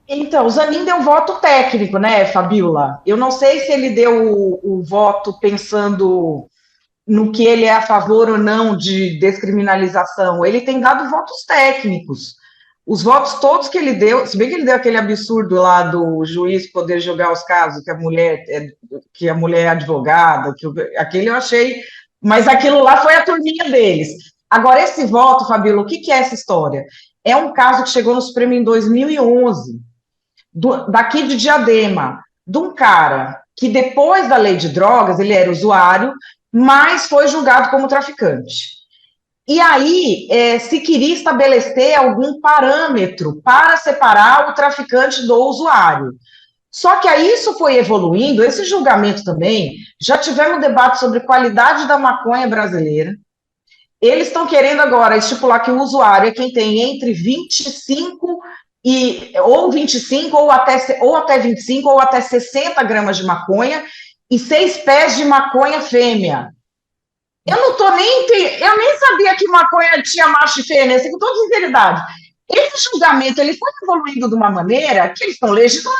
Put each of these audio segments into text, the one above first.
Então, o Zanin deu voto técnico, né, Fabiola? Eu não sei se ele deu o voto pensando no que ele é a favor ou não de descriminalização. Ele tem dado votos técnicos. Os votos todos que ele deu, se bem que ele deu aquele absurdo lá do juiz poder julgar os casos que a mulher é advogada, aquele eu achei, mas aquilo lá foi a turminha deles. Agora esse voto, Fabíola, o que que é essa história? É um caso que chegou no Supremo em 2011, daqui de Diadema, de um cara que depois da lei de drogas, ele era usuário, mas foi julgado como traficante. E aí, se queria estabelecer algum parâmetro para separar o traficante do usuário. Só que aí isso foi evoluindo, esse julgamento também, já tivemos um debate sobre qualidade da maconha brasileira. Eles estão querendo agora estipular que o usuário é quem tem entre 25 ou 25 ou até 25 ou até 60 gramas de maconha e 6 pés de maconha fêmea. Eu não tô nem. Eu nem sabia que maconha tinha macho e fêmea, assim, com toda sinceridade. Esse julgamento ele foi evoluindo de uma maneira que eles estão legislando.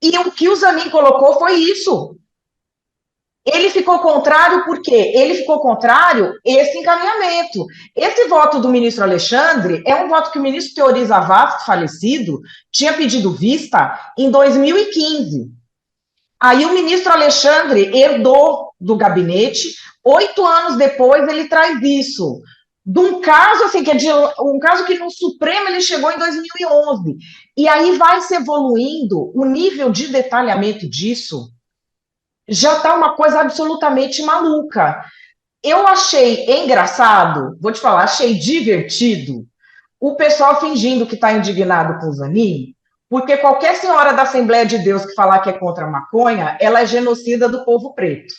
E o que o Zanin colocou foi isso. Ele ficou contrário por quê? Ele ficou contrário esse encaminhamento. Esse voto do ministro Alexandre é um voto que o ministro Teori Zavascki, falecido, tinha pedido vista em 2015. Aí o ministro Alexandre herdou do gabinete, 8 anos depois ele traz isso. De um caso assim, um caso que no Supremo ele chegou em 2011. E aí vai se evoluindo o nível de detalhamento disso, já está uma coisa absolutamente maluca. Eu achei engraçado, vou te falar, achei divertido o pessoal fingindo que está indignado com o Zanin, porque qualquer senhora da Assembleia de Deus que falar que é contra a maconha, ela é genocida do povo preto.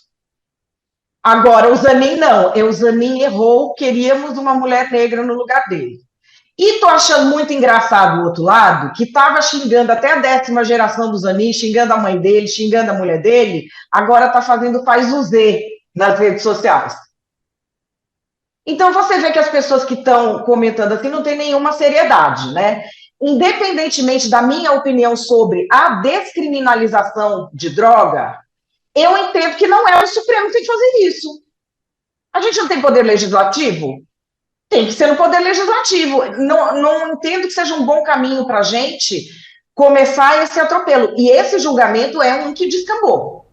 Agora, o Zanin não. O Zanin errou, queríamos uma mulher negra no lugar dele. E tô achando muito engraçado o outro lado, que estava xingando até a 10ª geração do Zanin, xingando a mãe dele, xingando a mulher dele, agora está fazendo faz o Z nas redes sociais. Então você vê que as pessoas que estão comentando assim não têm nenhuma seriedade, né? Independentemente da minha opinião sobre a descriminalização de droga, eu entendo que não é o Supremo que tem que fazer isso. A gente não tem poder legislativo? Tem que ser no poder legislativo. Não, não entendo que seja um bom caminho para a gente começar esse atropelo. E esse julgamento é um que descambou.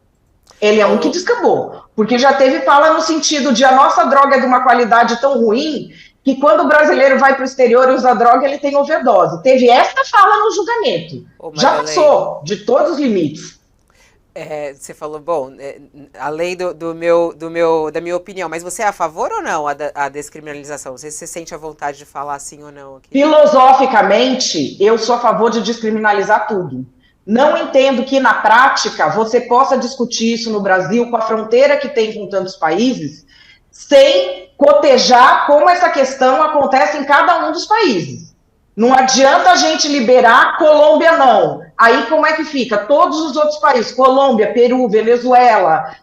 Ele é um que Ô, descambou. Porque já teve fala no sentido de a nossa droga é de uma qualidade tão ruim que quando o brasileiro vai para o exterior e usa droga, ele tem overdose. Teve essa fala no julgamento. ô Já Madeleine, passou de todos os limites. você falou, bom, além da minha opinião, mas você é a favor ou não a descriminalização? Não sei se você sente a vontade de falar sim ou não aqui. Filosoficamente, eu sou a favor de descriminalizar tudo. Não entendo que, na prática, você possa discutir isso no Brasil, com a fronteira que tem com tantos países, sem cotejar como essa questão acontece em cada um dos países. Não adianta a gente liberar, Colômbia não. Aí como é que fica? Todos os outros países, Colômbia, Peru, Venezuela.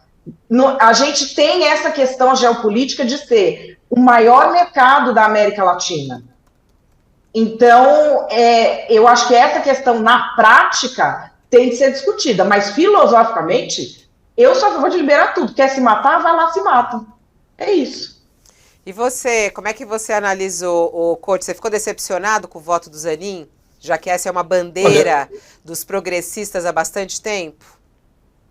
A gente tem essa questão geopolítica de ser o maior mercado da América Latina. Então, eu acho que essa questão, na prática, tem que ser discutida, mas filosoficamente, eu sou a favor de liberar tudo. Quer se matar, vai lá se mata. É isso. E você, como é que você analisou o corte? Você ficou decepcionado com o voto do Zanin? Já que essa é uma Olha, bandeira dos progressistas há bastante tempo?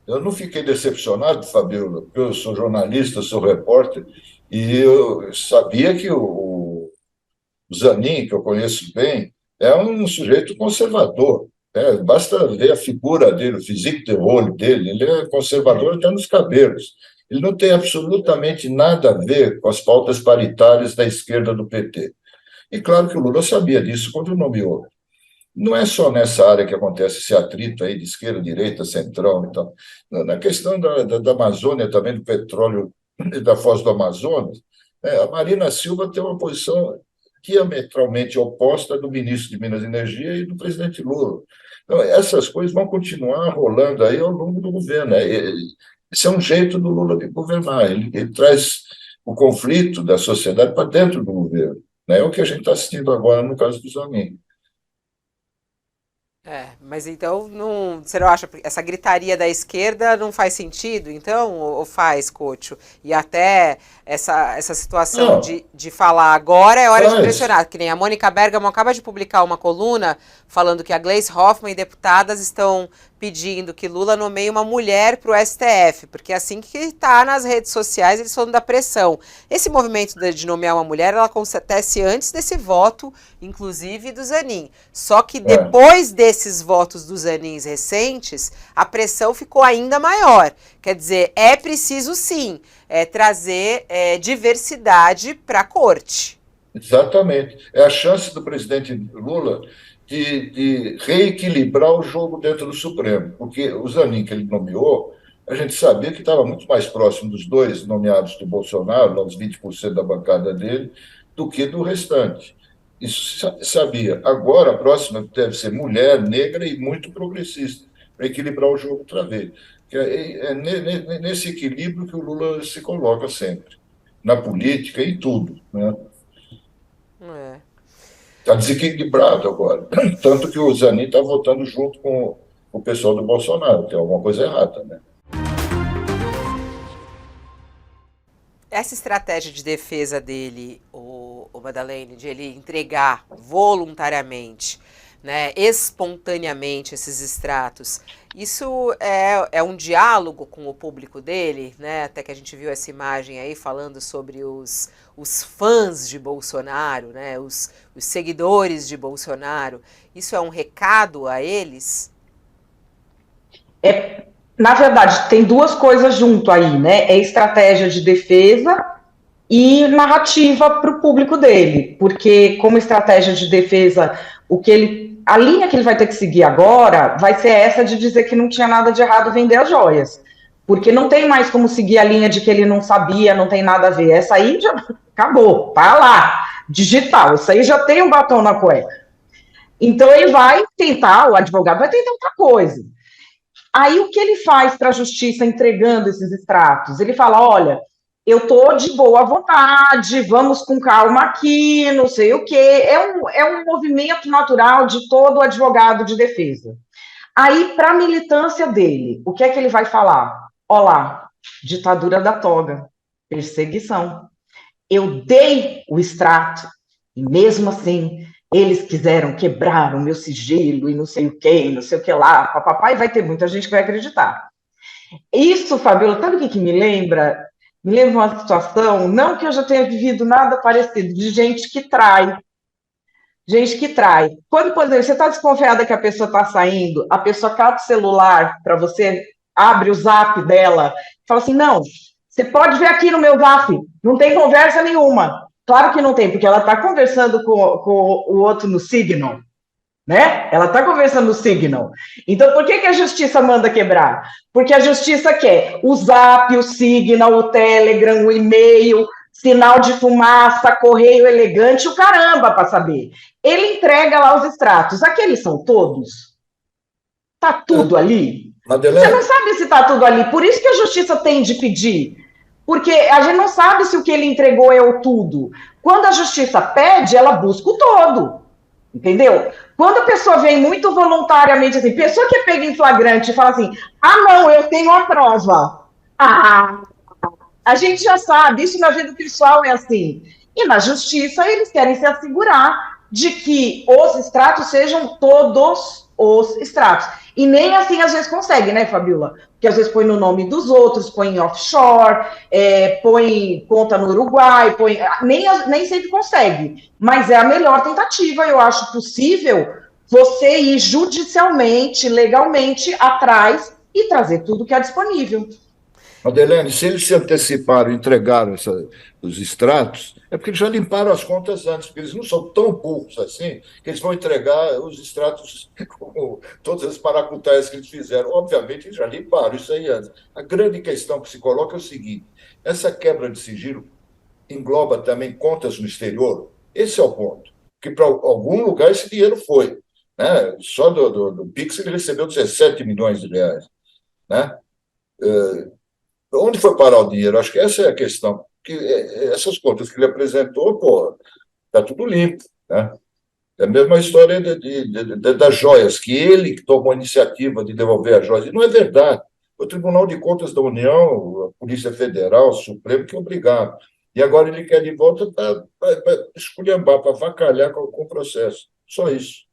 eu não fiquei decepcionado, Fabiola, porque eu sou jornalista, sou repórter, e eu sabia que o Zanin, que eu conheço bem, é um sujeito conservador. Basta ver a figura dele, o physique de rôle dele, ele é conservador até nos cabelos. Ele não tem absolutamente nada a ver com as pautas paritárias da esquerda do PT. E claro que o Lula sabia disso quando o nomeou. Não é só nessa área que acontece esse atrito aí de esquerda, direita, centrão e tal. Na questão da Amazônia também, do petróleo e da Foz do Amazonas, a Marina Silva tem uma posição diametralmente oposta do ministro de Minas e Energia e do presidente Lula. Então, essas coisas vão continuar rolando aí ao longo do governo. Esse é um jeito do Lula de governar. Ele traz o conflito da sociedade para dentro do governo. Né? É o que a gente está assistindo agora no caso dos amigos. Mas então você não acha que essa gritaria da esquerda não faz sentido, então, ou faz, Couto? E até essa situação Não, de falar agora é hora de faz. pressionar, que nem a Mônica Bergamo acaba de publicar uma coluna falando que a Gleisi Hoffmann e deputadas estão pedindo que Lula nomeie uma mulher para o STF, porque é assim que está nas redes sociais, eles falando da pressão. Esse movimento de nomear uma mulher, ela acontece antes desse voto, inclusive do Zanin. Só que É, depois desses votos dos Zanins recentes, a pressão ficou ainda maior. Quer dizer, é preciso sim trazer diversidade para a corte. exatamente. É a chance do presidente Lula de reequilibrar o jogo dentro do Supremo, porque o Zanin que ele nomeou, a gente sabia que estava muito mais próximo dos dois nomeados do Bolsonaro, uns 20% da bancada dele, do que do restante. Isso sabia. Agora, a próxima deve ser mulher, negra e muito progressista, para equilibrar o jogo outra vez. Nesse equilíbrio que o Lula se coloca sempre, na política e em tudo, né? É. Está desequilibrado agora. Tanto que o Zanin está votando junto com o pessoal do Bolsonaro, que é alguma coisa errada, né? Essa estratégia de defesa dele, o Madalene, de ele entregar voluntariamente, né, espontaneamente esses extratos, isso é um diálogo com o público dele, né? Até que a gente viu essa imagem aí falando sobre os fãs de Bolsonaro, né? Os seguidores de Bolsonaro. Isso é um recado a eles? Na verdade, tem duas coisas junto aí, né? É estratégia de defesa e narrativa para o público dele, porque como estratégia de defesa, a linha que ele vai ter que seguir agora vai ser essa de dizer que não tinha nada de errado vender as joias, porque não tem mais como seguir a linha de que ele não sabia, não tem nada a ver. Essa aí já acabou, tá lá, digital. Isso aí já tem um batom na cueca. Então ele vai tentar, o advogado vai tentar outra coisa. Aí o que ele faz para a justiça entregando esses extratos? Ele fala: olha, eu estou de boa vontade, vamos com calma aqui, não sei o quê. É um movimento natural de todo advogado de defesa. Aí, para a militância dele, o que é que ele vai falar? Olá, ditadura da toga, perseguição. Eu dei o extrato, e mesmo assim, eles quiseram quebrar o meu sigilo e não sei o que, não sei o que lá, papai, vai ter muita gente que vai acreditar. Isso, Fabiola, sabe o que me lembra? Me lembra uma situação, não que eu já tenha vivido nada parecido, de gente que trai. Gente que trai. Quando, por exemplo, você está desconfiada que a pessoa está saindo, a pessoa capta o celular para você, abre o zap dela, fala assim: não, você pode ver aqui no meu zap, não tem conversa nenhuma. Claro que não tem, porque ela está conversando com o outro no Signal, né? Ela está conversando no Signal. Então, por que a justiça manda quebrar? Porque a justiça quer o Zap, o Signal, o Telegram, o e-mail, sinal de fumaça, correio elegante, o caramba para saber. Ele entrega lá os extratos. Aqueles são todos? Tá tudo ali? Você não Madeleine, sabe se tá tudo ali. Por isso que a justiça tem de pedir. Porque a gente não sabe se o que ele entregou é o tudo. Quando a justiça pede, ela busca o todo. Entendeu? Quando a pessoa vem muito voluntariamente, assim, pessoa que é pega em flagrante e fala assim: ah, não, eu tenho a prova. Ah, a gente já sabe, isso na vida pessoal é assim. E na justiça, eles querem se assegurar de que os extratos sejam todos os extratos. E nem assim às vezes consegue, né, Fabiola? Porque às vezes põe no nome dos outros, põe em offshore, põe conta no Uruguai, nem sempre consegue. Mas é a melhor tentativa, eu acho possível, você ir judicialmente, legalmente atrás e trazer tudo que é disponível. Madeleine, se eles se anteciparam e entregaram os extratos, é porque eles já limparam as contas antes, porque eles não são tão burros assim, que eles vão entregar os extratos como todas as maracutaias que eles fizeram. Obviamente, eles já limparam isso aí antes. A grande questão que se coloca é o seguinte: essa quebra de sigilo engloba também contas no exterior? Esse é o ponto. Porque para algum lugar esse dinheiro foi. Né? Só do Pix ele recebeu 17 milhões de reais. Né? Onde foi parar o dinheiro? Acho que essa é a questão. Que essas contas que ele apresentou, pô, está tudo limpo. Né? É a mesma história das joias, que ele que tomou a iniciativa de devolver as joias. E não é verdade. O Tribunal de Contas da União, a Polícia Federal, o Supremo, que obrigaram. E agora ele quer de volta para esculhambar, para avacalhar com o processo. Só isso.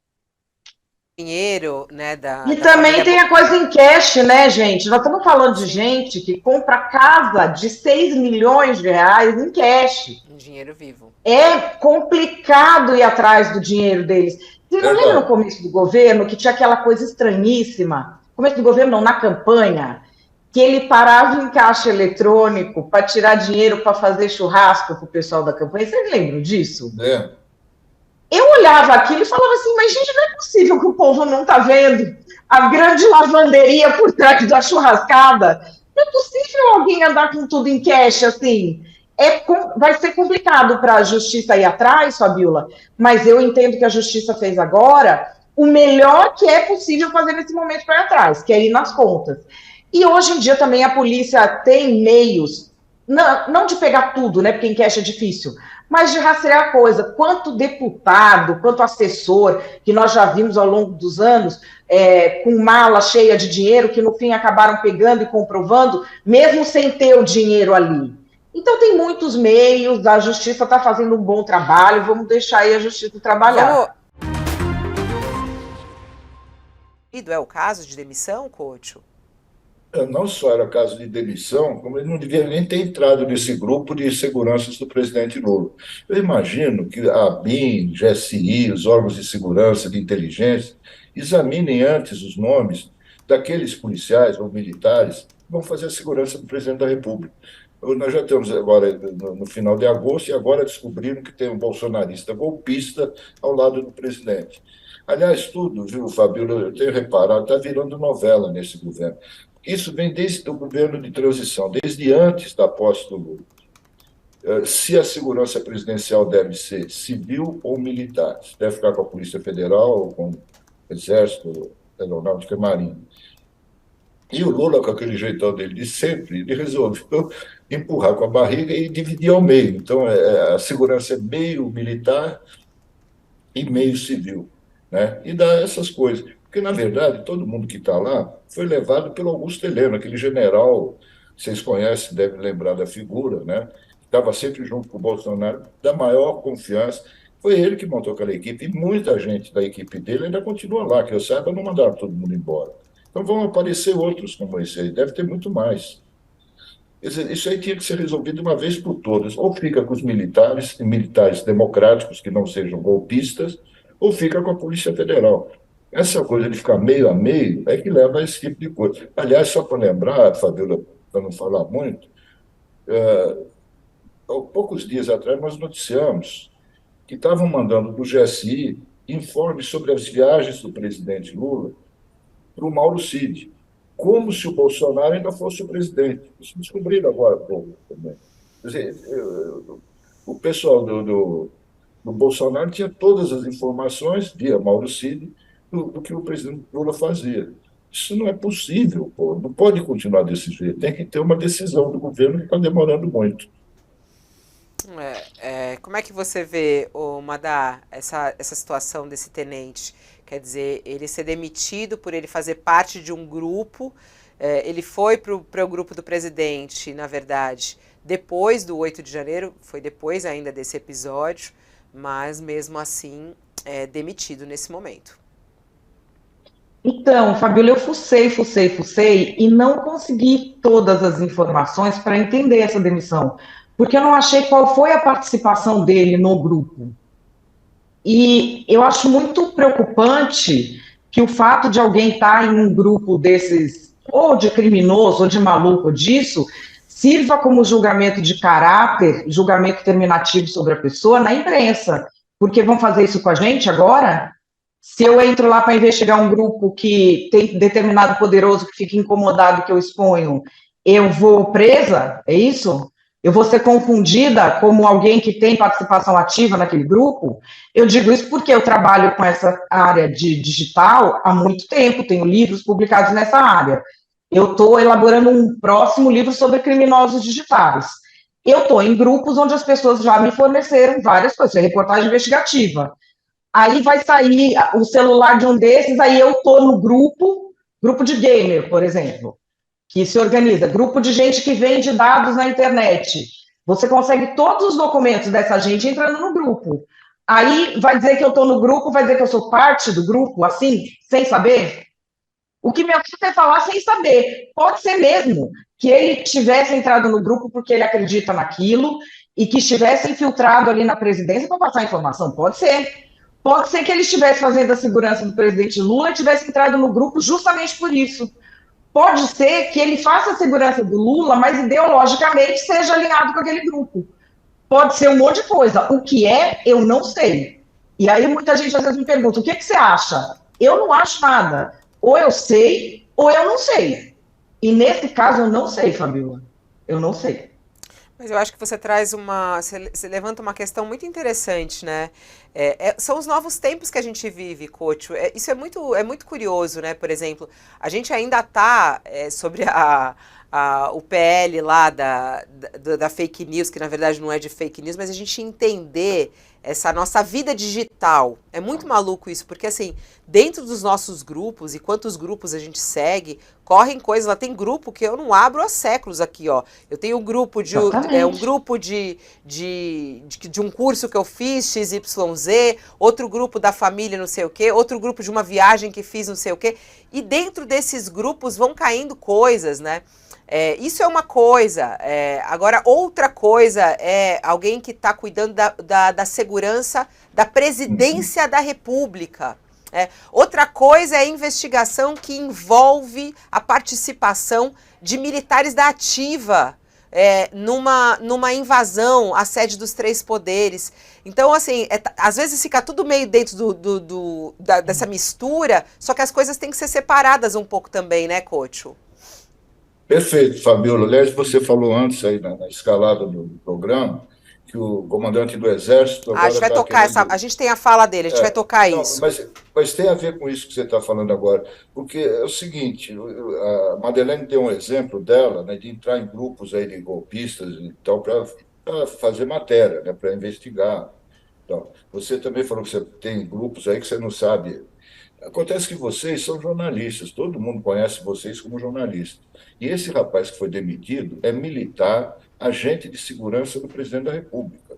Dinheiro, né, da, E da também família. tem a coisa em cash, né, gente? Nós estamos falando de Sim, gente que compra casa de 6 milhões de reais em cash. um dinheiro vivo. É complicado ir atrás do dinheiro deles. Você não lembra no Verdade. começo do governo que tinha aquela coisa estranhíssima? Começo do governo, não, na campanha, que ele parava em caixa eletrônico para tirar dinheiro para fazer churrasco para o pessoal da campanha. Vocês lembram disso? É. Eu olhava aquilo e falava assim, mas gente, não é possível que o povo não está vendo a grande lavanderia por trás da churrascada. Não é possível alguém andar com tudo em cash assim. Vai ser complicado para a justiça ir atrás, Fabiola, mas eu entendo que a justiça fez agora o melhor que é possível fazer nesse momento para ir atrás, que é ir nas contas. E hoje em dia também a polícia tem meios, não de pegar tudo, né? Porque em cash é difícil, mas de rastrear a coisa. Quanto deputado, quanto assessor, que nós já vimos ao longo dos anos, com mala cheia de dinheiro, que no fim acabaram pegando e comprovando, mesmo sem ter o dinheiro ali. Então tem muitos meios, a justiça está fazendo um bom trabalho, vamos deixar aí a justiça Vamos. trabalhar. É o caso de demissão, Coach? Não só era caso de demissão, como ele não devia nem ter entrado nesse grupo de seguranças do presidente Lula. Eu imagino que a ABIN, GSI, os órgãos de segurança, de inteligência, examinem antes os nomes daqueles policiais ou militares que vão fazer a segurança do presidente da República. Nós já estamos agora no final de agosto e agora descobriram que tem um bolsonarista golpista ao lado do presidente. Aliás, tudo, viu, Fabíola, eu tenho reparado, está virando novela nesse governo. Isso vem desde o governo de transição, desde antes da posse do Lula. Se a segurança presidencial deve ser civil ou militar, se deve ficar com a Polícia Federal, com o Exército, Aeronáutica e Marinha. E o Lula, com aquele jeitão dele de sempre, ele resolveu empurrar com a barriga e dividir ao meio. Então, a segurança é meio militar e meio civil, né? E dá essas coisas. Porque, na verdade, todo mundo que está lá foi levado pelo Augusto Heleno, aquele general, vocês conhecem, devem lembrar da figura, né? Que estava sempre junto com o Bolsonaro, da maior confiança. Foi ele que montou aquela equipe, e muita gente da equipe dele ainda continua lá, que eu saiba, não mandaram todo mundo embora. Então vão aparecer outros como esse aí, deve ter muito mais. Isso aí tinha que ser resolvido uma vez por todas. Ou fica com os militares, e militares democráticos, que não sejam golpistas, ou fica com a Polícia Federal. Essa coisa de ficar meio a meio é que leva a esse tipo de coisa. Aliás, só para lembrar, Fabiola, para não falar muito, há poucos dias atrás nós noticiamos que estavam mandando do GSI informes sobre as viagens do presidente Lula para o Mauro Cid, como se o Bolsonaro ainda fosse o presidente. Isso descobriram agora há pouco também. Quer dizer, o pessoal do Bolsonaro tinha todas as informações, via Mauro Cid, do que o presidente Lula fazia. Isso não é possível, pô. Não pode continuar desse jeito. Tem que ter uma decisão do governo que está demorando muito. Como é que você vê, Madá, essa situação desse tenente? Quer dizer, ele ser demitido por ele fazer parte de um grupo, ele foi para o grupo do presidente, na verdade, depois do 8 de janeiro, foi depois ainda desse episódio, mas mesmo assim demitido nesse momento. Então, Fabiola, eu fucei e não consegui todas as informações para entender essa demissão, porque eu não achei qual foi a participação dele no grupo. E eu acho muito preocupante que o fato de alguém estar em um grupo desses, ou de criminoso, ou de maluco disso, sirva como julgamento de caráter, julgamento terminativo sobre a pessoa na imprensa. Porque vão fazer isso com a gente agora? Se eu entro lá para investigar um grupo que tem determinado poderoso que fica incomodado que eu exponho, eu vou presa? É isso? Eu vou ser confundida como alguém que tem participação ativa naquele grupo? Eu digo isso porque eu trabalho com essa área de digital há muito tempo, tenho livros publicados nessa área. Eu estou elaborando um próximo livro sobre criminosos digitais. Eu estou em grupos onde as pessoas já me forneceram várias coisas, reportagem investigativa. aí vai sair o celular de um desses, aí eu tô no grupo de gamer, por exemplo, que se organiza, grupo de gente que vende dados na internet. Você consegue todos os documentos dessa gente entrando no grupo. Aí vai dizer que eu estou no grupo, vai dizer que eu sou parte do grupo, assim, sem saber? O que me assusta é falar sem saber. Pode ser mesmo que ele tivesse entrado no grupo porque ele acredita naquilo e que estivesse infiltrado ali na presidência para passar informação. Pode ser. Pode ser que ele estivesse fazendo a segurança do presidente Lula e tivesse entrado no grupo justamente por isso. Pode ser que ele faça a segurança do Lula, mas ideologicamente seja alinhado com aquele grupo. Pode ser um monte de coisa. O que é, eu não sei. E aí muita gente às vezes me pergunta, o que, que você acha? Eu não acho nada. Ou eu sei, ou eu não sei. E nesse caso eu não sei, Fabiola. Eu não sei. Mas eu acho que você traz você levanta uma questão muito interessante, né? São os novos tempos que a gente vive, Coach. Isso é muito curioso, né? Por exemplo, a gente ainda está sobre o PL lá da fake news, que na verdade não é de fake news, mas a gente entender essa nossa vida digital. É muito maluco isso, porque assim, dentro dos nossos grupos, e quantos grupos a gente segue, correm coisas, lá tem grupo que eu não abro há séculos aqui, ó. Eu tenho um grupo de um curso que eu fiz, XYZ, outro grupo da família não sei o quê, outro grupo de uma viagem que fiz não sei o quê, e dentro desses grupos vão caindo coisas, né? Isso é uma coisa. Agora, outra coisa é alguém que está cuidando da segurança da presidência da República. Outra coisa é a investigação que envolve a participação de militares da ativa numa invasão à sede dos três poderes. Então, assim, às vezes fica tudo meio dentro dessa mistura, só que as coisas têm que ser separadas um pouco também, né, Cocho? Perfeito, Fabiola. Aliás, você falou antes aí na escalada do programa que o comandante do Exército A gente agora vai está tocar querendo. a gente tem a fala dele, a gente vai tocar Não, isso. mas tem a ver com isso que você está falando agora, porque é o seguinte, a Madeleine deu um exemplo dela, né, de entrar em grupos aí de golpistas e tal para fazer matéria, né, para investigar. Então, você também falou que você tem grupos aí que você não sabe. Acontece que vocês são jornalistas, todo mundo conhece vocês como jornalistas. E esse rapaz que foi demitido é militar, agente de segurança do presidente da República.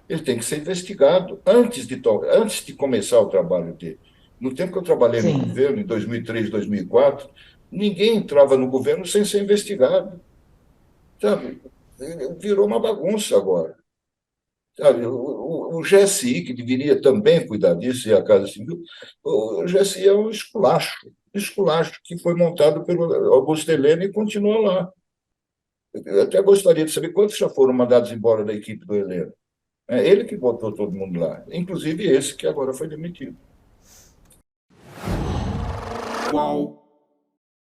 Ele tem que ser investigado antes de começar o trabalho dele. No tempo que eu trabalhei no Sim. governo, em 2003, 2004, ninguém entrava no governo sem ser investigado. Sabe? Virou uma bagunça agora. Sabe? O GSI, que deveria também cuidar disso, e a Casa Civil, o GSI é um esculacho que foi montado pelo Augusto Helena e continua lá. Eu até gostaria de saber quantos já foram mandados embora da equipe do Helena. É ele que botou todo mundo lá, inclusive esse que agora foi demitido. Qual?